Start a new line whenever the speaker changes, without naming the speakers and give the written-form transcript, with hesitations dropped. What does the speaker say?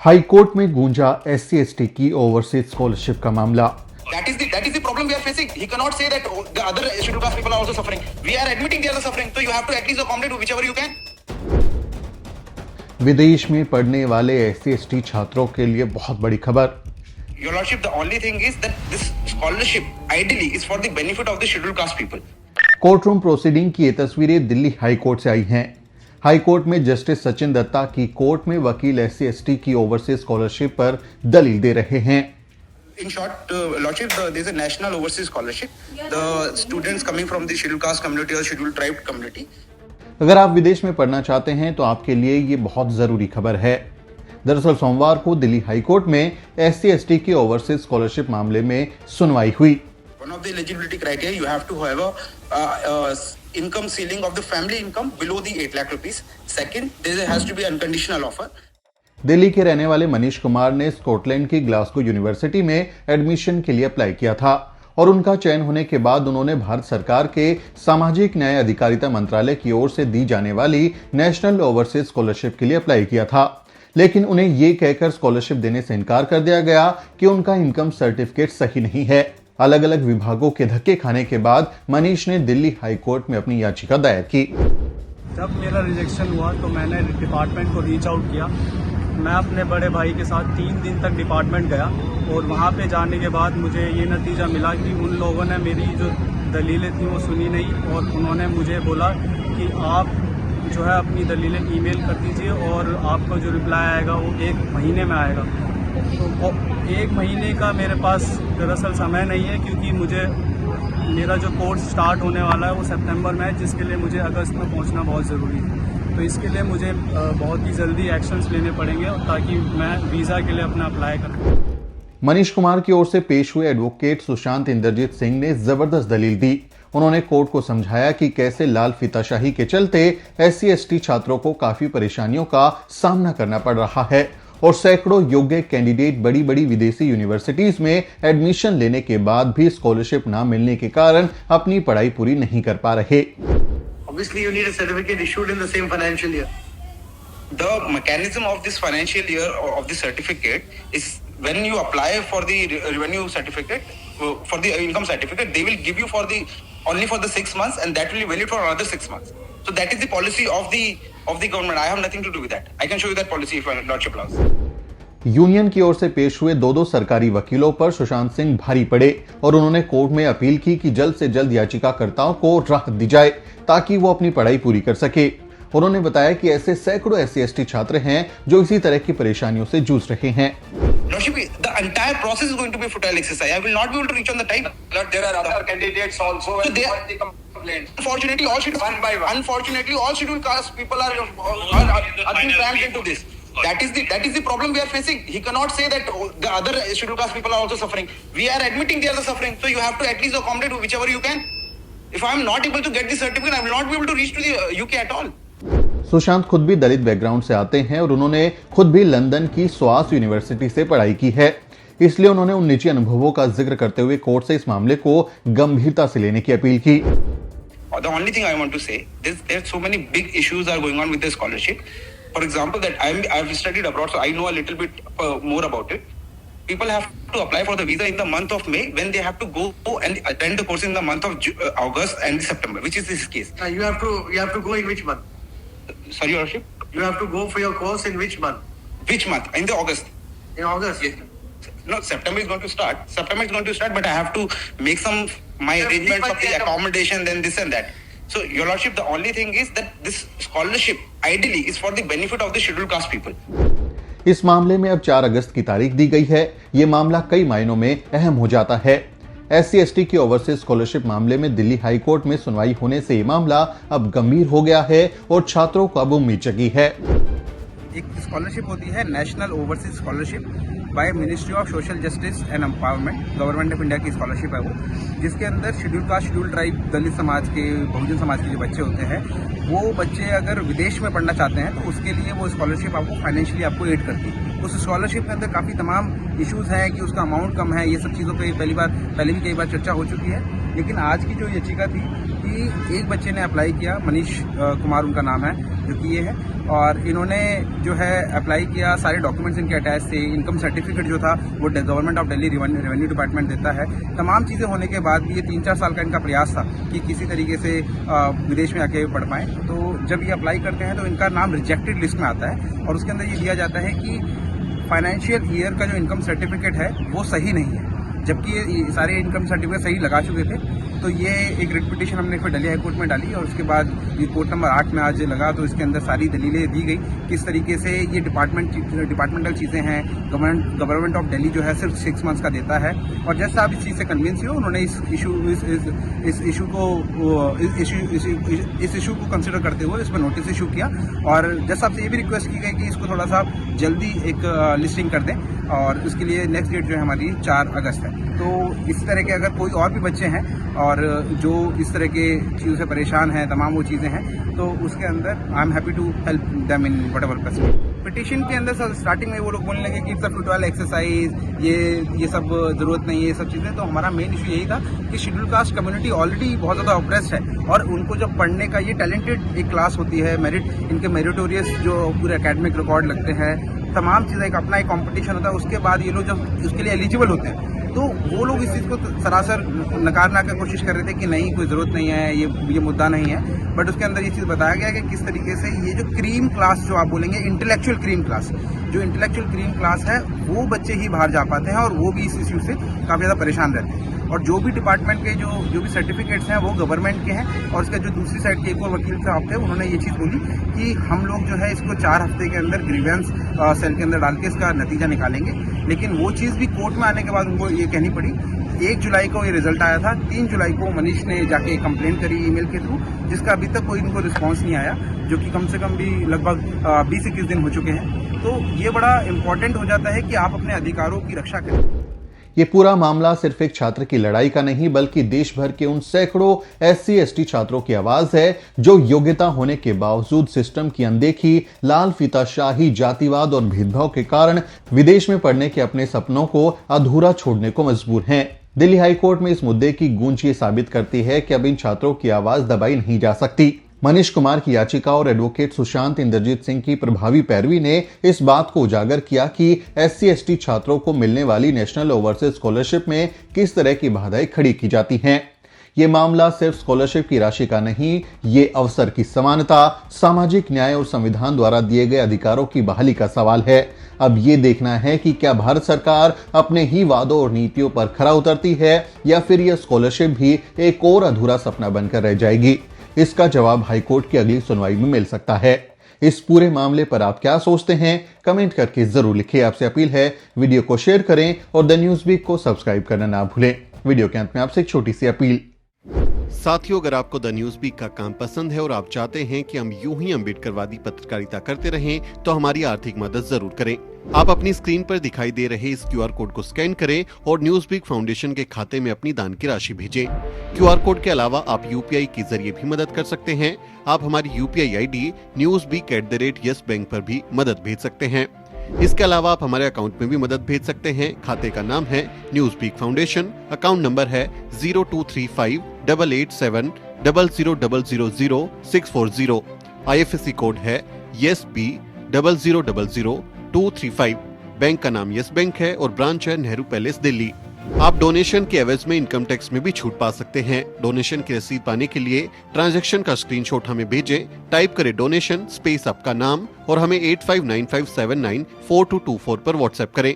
High court में गूंजा SC/ST की ओवरसीज स्कॉलरशिप का मामला।
That is the problem we are facing. He cannot say that the other scheduled caste people are also suffering. We are admitting they are suffering. So you have to at least accommodate whichever you can.
विदेश में पढ़ने वाले SC/ST छात्रों के लिए बहुत बड़ी खबर।
Your Lordship, the only thing is that this scholarship ideally is for the benefit of the scheduled caste people.
Court room proceeding की ये तस्वीरें दिल्ली हाई कोर्ट से आई हैं। हाई कोर्ट में जस्टिस सचिन दत्ता की कोर्ट में वकील SC/ST की ओवरसीज स्कॉलरशिप पर दलील दे रहे हैं।
In short, Lordship, there is a national overseas scholarship. The students coming from the scheduled caste community or scheduled tribe community.
अगर आप विदेश में पढ़ना चाहते हैं तो आपके लिए ये बहुत जरूरी खबर है। दरअसल सोमवार को दिल्ली हाई कोर्ट में SC/ST की ओवरसीज स्कॉलरशिप मामले में सुनवाई हुई।
One of the eligibility criteria, you have to have a income ceiling of the family income below the 8 lakh rupees. Second, there has to be unconditional offer.
Delhi के रहने वाले मनीष कुमार ने स्कॉटलैंड की ग्लासगो यूनिवर्सिटी में एडमिशन के लिए apply किया था और उनका चयन होने के बाद उन्होंने भारत सरकार के सामाजिक न्याय अधिकारिता मंत्रालय की ओर से दी जाने वाली नेशनल ओवरसीज स्कॉलरशिप के लिए अप्लाई किया था, लेकिन उन्हें ये कहकर स्कॉलरशिप देने से इनकार कर दिया गया कि उनका इनकम सर्टिफिकेट सही नहीं है। अलग अलग विभागों के धक्के खाने के बाद मनीष ने दिल्ली हाई कोर्ट में अपनी याचिका दायर की।
जब मेरा रिजेक्शन हुआ तो मैंने डिपार्टमेंट को रीच आउट किया। मैं अपने बड़े भाई के साथ 3 दिन तक डिपार्टमेंट गया और वहाँ पे जाने के बाद मुझे ये नतीजा मिला कि उन लोगों ने मेरी जो दलीलें थी वो सुनी नहीं और उन्होंने मुझे बोला कि आप जो है अपनी दलीलें ईमेल कर दीजिए और आपको जो रिप्लाई आएगा वो 1 महीने में आएगा। तो 1 महीने का मेरे पास दरअसल समय नहीं है क्योंकि मेरा जो कोर्स स्टार्ट होने वाला है वो सितंबर में है, जिसके लिए मुझे अगस्त में पहुंचना बहुत ज़रूरी है। तो इसके लिए मुझे बहुत ही जल्दी एक्शंस लेने पड़ेंगे ताकि मैं वीज़ा के लिए अपना अप्लाई कर।
मनीष कुमार की ओर से पेश हुए एडवोकेट सुशांत इंद्रजीत सिंह ने जबरदस्त दलील दी। उन्होंने कोर्ट को समझाया कि कैसे लाल फीताशाही के चलते SC/ST छात्रों को काफी परेशानियों का सामना करना पड़ रहा है और सैकड़ों योग्य कैंडिडेट बड़ी बड़ी विदेशी यूनिवर्सिटीज में एडमिशन लेने के बाद भी स्कॉलरशिप न मिलने के कारण अपनी पढ़ाई पूरी नहीं कर पा रहे।
Obviously, you need a certificate issued in the same financial year. The mechanism of this financial year of the certificate is when you apply for the revenue certificate, for the income certificate, they will give you only for the 6 months, and that will be valid for another 6 months. So that is the policy of the government. I have nothing to do with that. I can show you that policy if your Lordship allows.
Union की ओर से पेश हुए 2 सरकारी वकीलों पर सुशांत सिंह भारी पड़े और उन्होंने कोर्ट में अपील की कि जल्द से जल्द याचिकाकर्ताओं को राहत दी जाए ताकि वो अपनी पढ़ाई पूरी कर सके। उन्होंने बताया कि ऐसे सैकड़ों SC/ST छात्र हैं जो इसी तरह की परेशानियों से जूझ रहे हैं।
Lordship, the entire process is going to be a futile exercise. I will not be able to reach on the time.
There are other candidates also.
So they
complaints.
Unfortunately, all scheduled caste people are being crammed into this. That is the problem we are facing. He cannot say that the other scheduled caste people are also suffering. We are admitting they are suffering. So you have to at least accommodate whichever you can. If I am not able to get the certificate, I will not be able to reach to the UK at all.
Sushant खुद भी दलित background से आते हैं और उन्होंने खुद भी London की स्वास यूनिवर्सिटी से पढ़ाई की है, इसलिए उन्होंने उन निजी अनुभवों का जिक्र करते हुए कोर्ट से इस मामले को गंभीरता से लेने की अपील की।
The only thing I want to say, there so many big issues are going on with the scholarship. For example, that I have studied abroad, so I know a little bit more about it. People have to apply for the visa in the month of May when they have to go and attend the course in the month of August and September, which is this case.
You have to go in which month?
Sorry, Your Lordship?
You have to go for your course in which month?
Which month? In the August.
In August?
Yes. No, September is going to start. But I have to make my arrangements of the accommodation, then this and that. So, Your Lordship, the only thing is that this scholarship ideally is for the benefit of the scheduled caste people.
इस मामले में अब 4 अगस्त की तारीख दी गई है। ये मामला कई मायनों में अहम हो जाता है। SC/ST की ओवरसीज स्कॉलरशिप मामले में दिल्ली हाई कोर्ट में सुनवाई होने से ये मामला अब गंभीर हो गया है और छात्रों को अब उम्मीद जगी है।
एक स्कॉलरशिप होती है national overseas scholarship by ministry of social justice and empowerment, government of India की स्कॉलरशिप है वो, जिसके अंदर शेड्यूल कास्ट, शेड्यूल ट्राइब, दलित समाज के, बहुजन समाज के जो बच्चे होते हैं, वो बच्चे अगर विदेश में पढ़ना चाहते हैं तो उसके लिए वो स्कॉलरशिप आपको फाइनेंशियली आपको एड करती है। उस स्कॉलरशिप के अंदर काफ़ी तमाम इश्यूज हैं कि उसका अमाउंट कम है, ये सब चीज़ों पर पहले भी कई बार चर्चा हो चुकी है। लेकिन आज की जो याचिका थी कि एक बच्चे ने अप्लाई किया, मनीष कुमार उनका नाम है, जो कि ये है। और इन्होंने जो है अप्लाई किया, सारे डॉक्यूमेंट्स इनके अटैच थे, इनकम सर्टिफिकेट जो था वो government of Delhi revenue department देता है। तमाम चीज़ें होने के बाद भी ये 3-4 साल का इनका प्रयास था कि किसी तरीके से विदेश में आके पढ़ पाएँ। तो जब ये अप्लाई करते हैं तो इनका नाम रिजेक्टेड लिस्ट में आता है और उसके अंदर ये दिया जाता है कि फाइनेंशियल ईयर का जो इनकम सर्टिफिकेट है वो सही नहीं है, जबकि ये सारे इनकम सर्टिफिकेट सही लगा चुके थे। तो ये एक रिट पिटीशन हमने फिर दिल्ली हाई कोर्ट में डाली और उसके बाद ये कोर्ट नंबर 8 में आज लगा। तो इसके अंदर सारी दलीलें दी गई किस तरीके से ये डिपार्टमेंटल चीज़ें हैं। गवर्नमेंट ऑफ दिल्ली जो है सिर्फ 6 मंथ्स का देता है और जैसा आप इस चीज़ से कन्विंस हो, उन्होंने इस इशू को कंसिडर करते हुए इस पर नोटिस इशू किया और जज साहब से ये भी रिक्वेस्ट की गई कि इसको थोड़ा सा जल्दी एक लिस्टिंग कर दें और उसके लिए नेक्स्ट डेट जो है हमारी 4 अगस्त है। तो इस तरह के अगर कोई और भी बच्चे हैं और जो इस तरह के चीज़ों से परेशान हैं, तमाम वो चीज़ें हैं, तो उसके अंदर I am happy to help them in whatever possible. Petition के अंदर सर स्टार्टिंग में वो लोग बोलने लगे कि इट्स अ फुटबॉल एक्सरसाइज, ये सब ज़रूरत नहीं है, ये सब चीज़ें। तो हमारा मेन इशू यही था कि शेड्यूल कास्ट कम्युनिटी ऑलरेडी बहुत ज़्यादा ऑप्रेस्ड है और उनको जब पढ़ने का ये टैलेंटेड एक क्लास होती है, इनके मेरिटोरियस जो पूरे एकेडमिक रिकॉर्ड लगते हैं, तमाम चीज़ें एक अपना एक कॉम्पिटिशन होता है, उसके बाद ये लोग जब उसके लिए एलिजिबल होते हैं तो वो लोग इस चीज़ को सरासर नकारने की कोशिश कर रहे थे कि नहीं, कोई ज़रूरत नहीं है, ये मुद्दा नहीं है। बट उसके अंदर ये चीज़ बताया गया कि किस तरीके से ये जो क्रीम क्लास जो आप बोलेंगे, इंटेलेक्चुअल क्रीम क्लास, जो इंटेलेक्चुअल क्रीम क्लास है वो बच्चे ही बाहर जा पाते हैं और वो भी इस इश्यू से काफ़ी ज़्यादा परेशान रहते हैं। और जो भी डिपार्टमेंट के जो भी सर्टिफिकेट्स हैं वो गवर्नमेंट के हैं। और इसका जो दूसरी साइड के एक और वकील साहब थे, उन्होंने ये चीज़ बोली कि हम लोग जो है इसको 4 हफ्ते के अंदर ग्रीवेंस सेल के अंदर डाल के इसका नतीजा निकालेंगे। लेकिन वो चीज़ भी कोर्ट में आने के बाद उनको ये कहनी पड़ी। 1 जुलाई को ये रिजल्ट आया था, 3 जुलाई को मनीष ने जाके कंप्लेंट करी ईमेल के थ्रू, जिसका अभी तक कोई इनको रिस्पॉन्स नहीं आया, जो कि कम से कम भी लगभग 20-21 दिन हो चुके हैं। तो ये बड़ा इम्पोर्टेंट हो जाता है कि आप अपने अधिकारों की रक्षा करें।
ये पूरा मामला सिर्फ एक छात्र की लड़ाई का नहीं बल्कि देश भर के उन सैकड़ों SC/ST छात्रों की आवाज है जो योग्यता होने के बावजूद सिस्टम की अनदेखी, लाल फीताशाही, जातिवाद और भेदभाव के कारण विदेश में पढ़ने के अपने सपनों को अधूरा छोड़ने को मजबूर हैं। दिल्ली हाई कोर्ट में इस मुद्दे की गूंज ये साबित करती है कि अब इन छात्रों की आवाज दबाई नहीं जा सकती। मनीष कुमार की याचिका और एडवोकेट सुशांत इंद्रजीत सिंह की प्रभावी पैरवी ने इस बात को उजागर किया कि SC/ST छात्रों को मिलने वाली नेशनल ओवरसीज स्कॉलरशिप में किस तरह की बाधाएं खड़ी की जाती हैं। ये मामला सिर्फ स्कॉलरशिप की राशि का नहीं, ये अवसर की समानता, सामाजिक न्याय और संविधान द्वारा दिए गए अधिकारों की बहाली का सवाल है। अब ये देखना है कि क्या भारत सरकार अपने ही वादों और नीतियों पर खरा उतरती है या फिर यह स्कॉलरशिप भी एक और अधूरा सपना बनकर रह जाएगी। इसका जवाब हाईकोर्ट की अगली सुनवाई में मिल सकता है। इस पूरे मामले पर आप क्या सोचते हैं, कमेंट करके जरूर लिखिए। आपसे अपील है वीडियो को शेयर करें और द न्यूज़ वीक को सब्सक्राइब करना ना भूलें। वीडियो के अंत में आपसे एक छोटी सी अपील।
साथियों, अगर आपको द न्यूज़ वीक का काम पसंद है और आप चाहते हैं कि हम यूं ही अम्बेडकरवादी पत्रकारिता करते रहें, तो हमारी आर्थिक मदद जरूर करें। आप अपनी स्क्रीन पर दिखाई दे रहे इस QR कोड को स्कैन करें और न्यूज़ वीक फाउंडेशन के खाते में अपनी दान की राशि भेजें। QR कोड के अलावा आप UPI के जरिए भी मदद कर सकते हैं। आप हमारी UPI ID newsweek@yes bank पर भी मदद भेज सकते हैं। इसके अलावा आप हमारे अकाउंट में भी मदद भेज सकते हैं। खाते का नाम है News Week Foundation, account number है 02358800000640। IFSC कोड है YSB000235। बैंक का नाम यस बैंक है और ब्रांच है नेहरू पैलेस दिल्ली। आप डोनेशन के एवज में इनकम टैक्स में भी छूट पा सकते हैं। डोनेशन की रसीद पाने के लिए ट्रांजैक्शन का स्क्रीनशॉट हमें भेजें। टाइप करें डोनेशन स्पेस आपका नाम और हमें 8595794224 पर व्हाट्सएप करें।